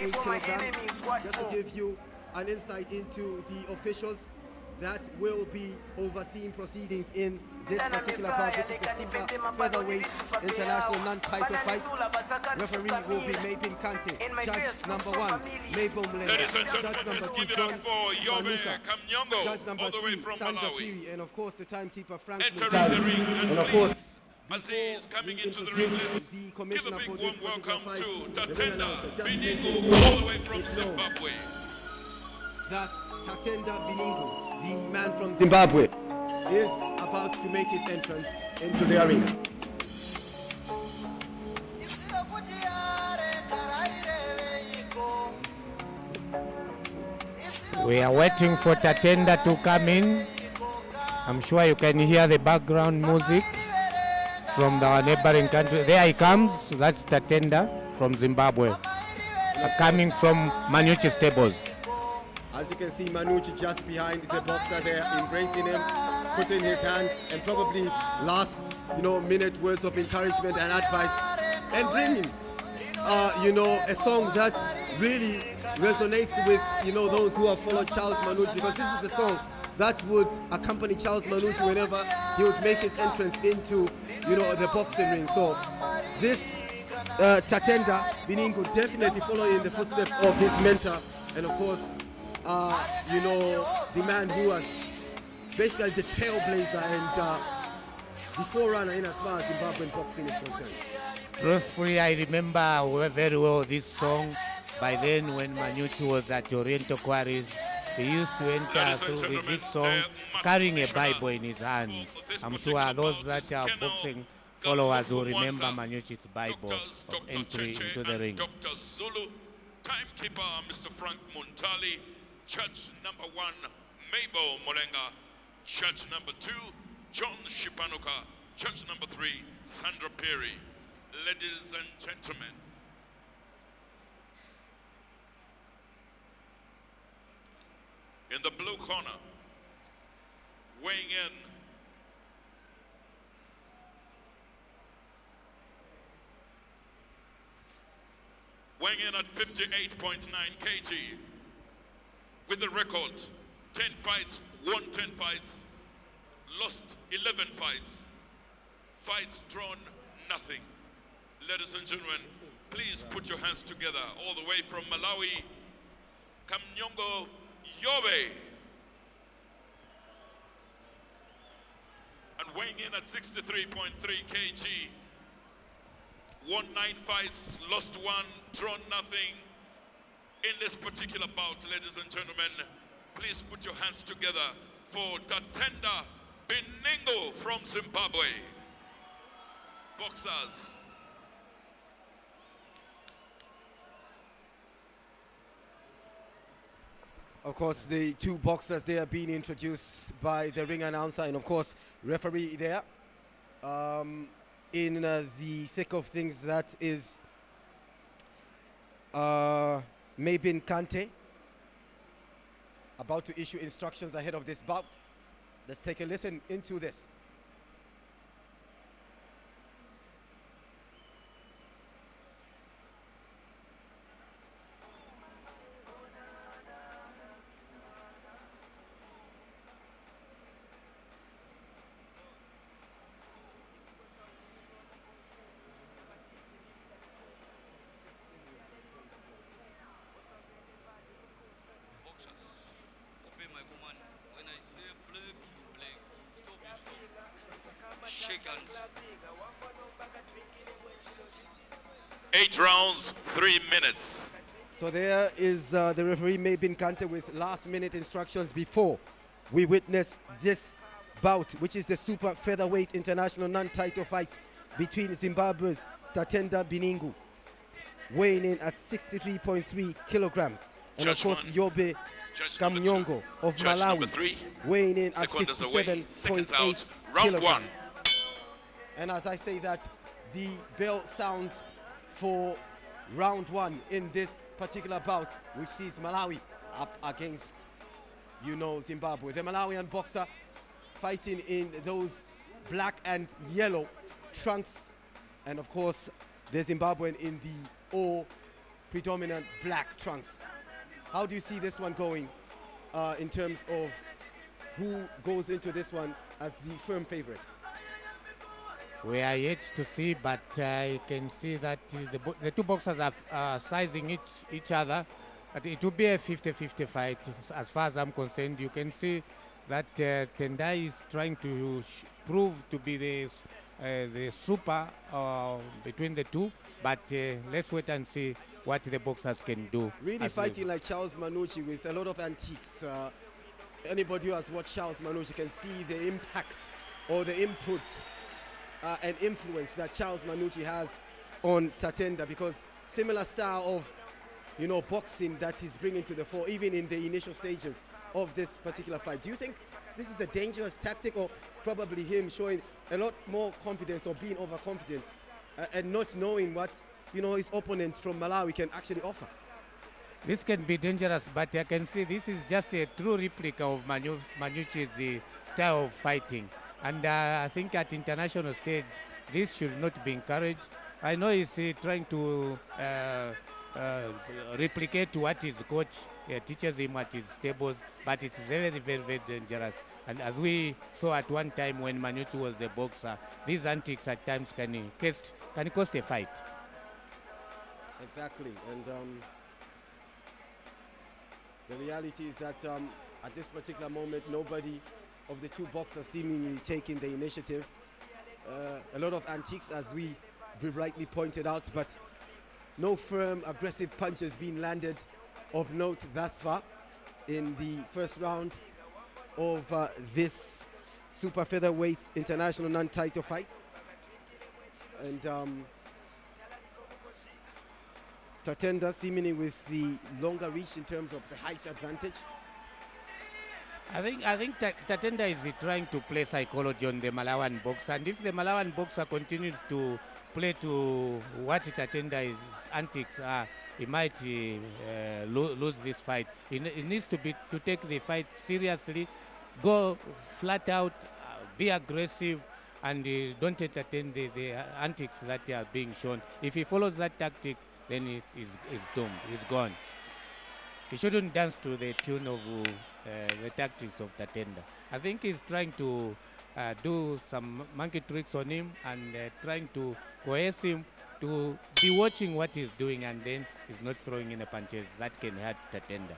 8 kilograms. Just to give you an insight into the officials that will be overseeing proceedings in this particular bout, which is the super featherweight international non-title fight. Referee will be Mabin Kante. Judge number 1, Mabel Mlenga. Judge number 2, John Yobe, Kamnyonya. Judge number 3, Sandra Piri. And of course the timekeeper, Frank entering the ring. And of course, as he is coming into the ring, the commissioner give a for big this warm welcome fight, to the Tatenda just Biningu, all the way from Zimbabwe. That Tatenda Biningu, the man from Zimbabwe, is about to make his entrance into the arena. We are waiting for Tatenda to come in. I'm sure you can hear the background music from the neighboring country. There he comes. That's Tatenda from Zimbabwe, coming from Manucci stables. As you can see, Manucci just behind the boxer there, embracing him, putting his hand, and probably last, minute words of encouragement and advice, and bringing, a song that really resonates with, those who have followed Charles Manucci, because this is the song that would accompany Charles Manucci whenever he would make his entrance into, the boxing ring. So this Tatenda Biningu definitely following in the footsteps of his mentor, and of course, the man who was basically the trailblazer and the forerunner in as far as Zimbabwean boxing is concerned. Truthfully, I remember very well this song. By then, when Manucci was at Oriental Quarries, he used to enter through with this song carrying a Bible in his hand. I'm sure those that are boxing followers will remember Manucci's Bible of entry into the ring. Dr. Zulu, timekeeper Mr. Frank Muntali, judge number 1, Mabel Molenga, judge number 2, John Shipanuka, judge number 3, Sandra Perry. Ladies and gentlemen, in the blue corner, weighing in at 58.9 kg, with the record 10 fights, won 10 fights, lost 11 fights, fights drawn, nothing. Ladies and gentlemen, please put your hands together all the way from Malawi, Kamnyonya Yobe. And weighing in at 63.3 kg, won 9 fights, lost 1, drawn nothing. In this particular bout, ladies and gentlemen, please put your hands together for Tatenda Biningu from Zimbabwe. Boxers. Of course, the two boxers, they are being introduced by the ring announcer and of course, referee there. In the thick of things, that is Mabin Kante, about to issue instructions ahead of this bout. Let's take a listen into this. Shake hands. 8 rounds, 3 minutes. So there is the referee Mabin Kante with last-minute instructions before we witness this bout, which is the super featherweight international non-title fight between Zimbabwe's Tatenda Biningu, weighing in at 63.3 kilograms, and of course Yobe Kamnyonya of Malawi, weighing in at 57.8 kilograms. And as I say that, the bell sounds for round 1 in this particular bout, which sees Malawi up against, Zimbabwe. The Malawian boxer fighting in those black and yellow trunks, and of course the Zimbabwean in the all predominant black trunks. How do you see this one going in terms of who goes into this one as the firm favorite? We are yet to see, but I can see that the two boxers are sizing each other. But it will be a 50-50 fight as far as I'm concerned. You can see that Tendai is trying to prove to be the super between the two, but let's wait and see what the boxers can do. Really fighting like Charles Manucci with a lot of antiques. Anybody who has watched Charles Manucci can see the impact or the input and influence that Charles Manucci has on Tatenda, because similar style of boxing that he's bringing to the fore, even in the initial stages of this particular fight. Do you think this is a dangerous tactic, or probably him showing a lot more confidence or being overconfident and not knowing what his opponent from Malawi can actually offer? This can be dangerous, but I can see this is just a true replica of Manucci's style of fighting. And I think at international stage, this should not be encouraged. I know he's trying to replicate what his coach teaches him at his tables, but it's very, very, very dangerous. And as we saw at one time when Manucci was a boxer, these antics at times can cost a fight. Exactly, and the reality is that at this particular moment, nobody of the two boxers seemingly taking the initiative. A lot of antiques, as we rightly pointed out, but no firm, aggressive punches being landed of note thus far in the first round of this super featherweight international non-title fight. And Tatenda seemingly with the longer reach in terms of the height advantage. I think Tatenda is trying to play psychology on the Malawian boxer, and if the Malawian boxer continues to play to what Tatenda's antics are, he might lose this fight. He needs to take the fight seriously, go flat out, be aggressive, and don't entertain the antics that are being shown. If he follows that tactic, then he's doomed. He's gone. He shouldn't dance to the tune of the tactics of Tatenda. I think he's trying to do some monkey tricks on him and trying to coerce him to be watching what he's doing, and then he's not throwing in the punches that can hurt Tatenda.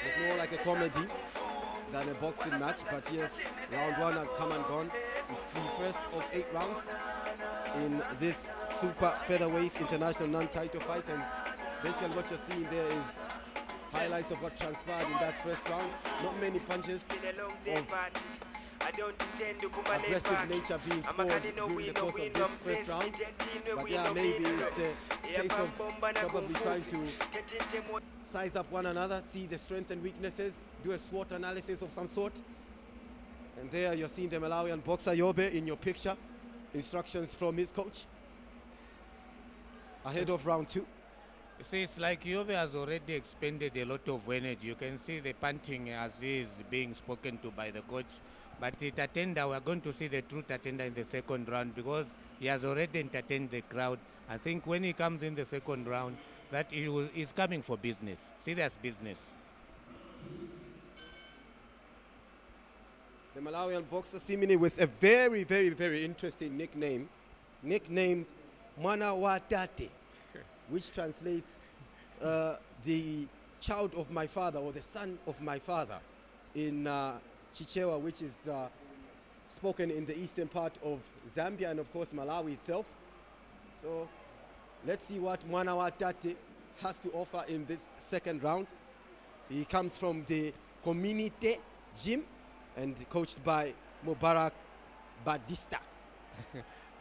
It's more like a comedy than a boxing match, but yes, round one has come and gone. It's the first of 8 rounds in this super featherweight international non-title fight, and basically what you're seeing there is highlights of what transpired in that first round. Not many punches of aggressive nature being scored during the course of this first round. But yeah, maybe it's a case of probably trying to size up one another, see the strengths and weaknesses, do a SWOT analysis of some sort. And there you're seeing the Malawian boxer Yobe in your picture. Instructions from his coach ahead of round 2. You see, it's like Yobe has already expended a lot of energy. You can see the panting as he is being spoken to by the coach. But Tatenda, we're going to see the true Tatenda in the second round, because he has already entertained the crowd. I think when he comes in the second round, that he's coming for business, serious business. The Malawian boxer seemingly with a very, very, very interesting nickname, nicknamed Mwana wa Tate, which translates the child of my father, or the son of my father, in Chichewa, which is spoken in the eastern part of Zambia and of course Malawi itself. So let's see what Mwana wa Tate has to offer in this second round. He comes from the community gym and coached by Mubarak Badista.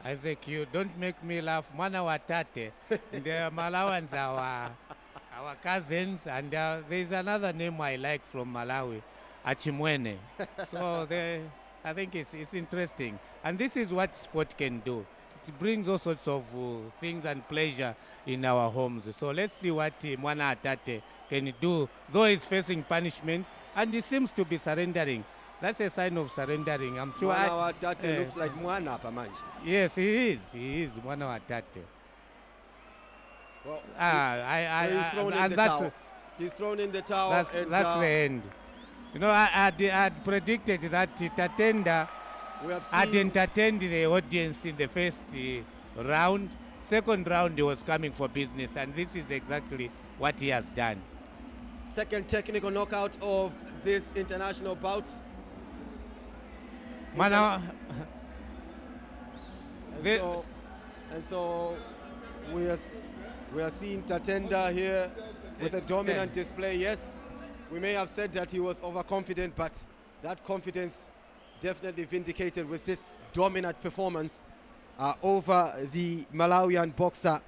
Isaac, you don't make me laugh. Mwana wa Tate, the Malawans are our cousins, and there's another name I like from Malawi, Achimwene. So I think it's interesting. And this is what sport can do. It brings all sorts of things and pleasure in our homes. So let's see what Mwana wa Tate can do, though he's facing punishment, and he seems to be surrendering. That's a sign of surrendering. I'm sure. Mwana wa Tate looks like Mwana Pamanje. Yes, he is. He is Mwana wa Tate. Well, I, he's thrown in and the that's towel. He's thrown in the towel. that's and, the end. You know, I'd predicted that Tatenda we have had seen entertained the audience in the first round. Second round, he was coming for business, and this is exactly what he has done. second technical knockout of this international bout. Mana, And so we are seeing Tatenda here with a dominant display. Yes, we may have said that he was overconfident, but that confidence definitely vindicated with this dominant performance over the Malawian boxer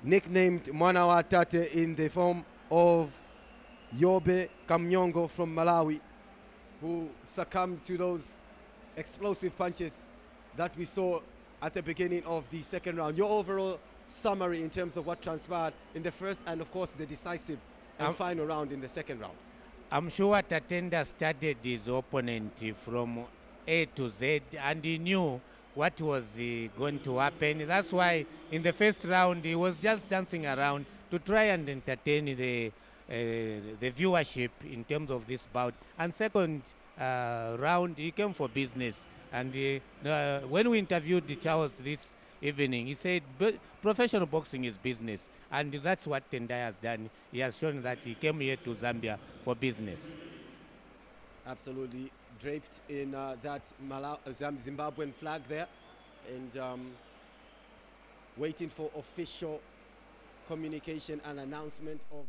nicknamed Mwanawa Tate in the form of Yobe Kamnyonya from Malawi, who succumbed to those explosive punches that we saw at the beginning of the second round. Your overall summary in terms of what transpired in the first and, of course, the decisive and final round in the second round. I'm sure Tatenda studied his opponent from A to Z, and he knew what was going to happen. That's why in the first round he was just dancing around to try and entertain the viewership in terms of this bout. And second round he came for business. And when we interviewed Charles this evening, he said professional boxing is business, and that's what Tendai has done. He has shown that he came here to Zambia for business. Absolutely, draped in that Zimbabwean flag there, and waiting for official communication and announcement of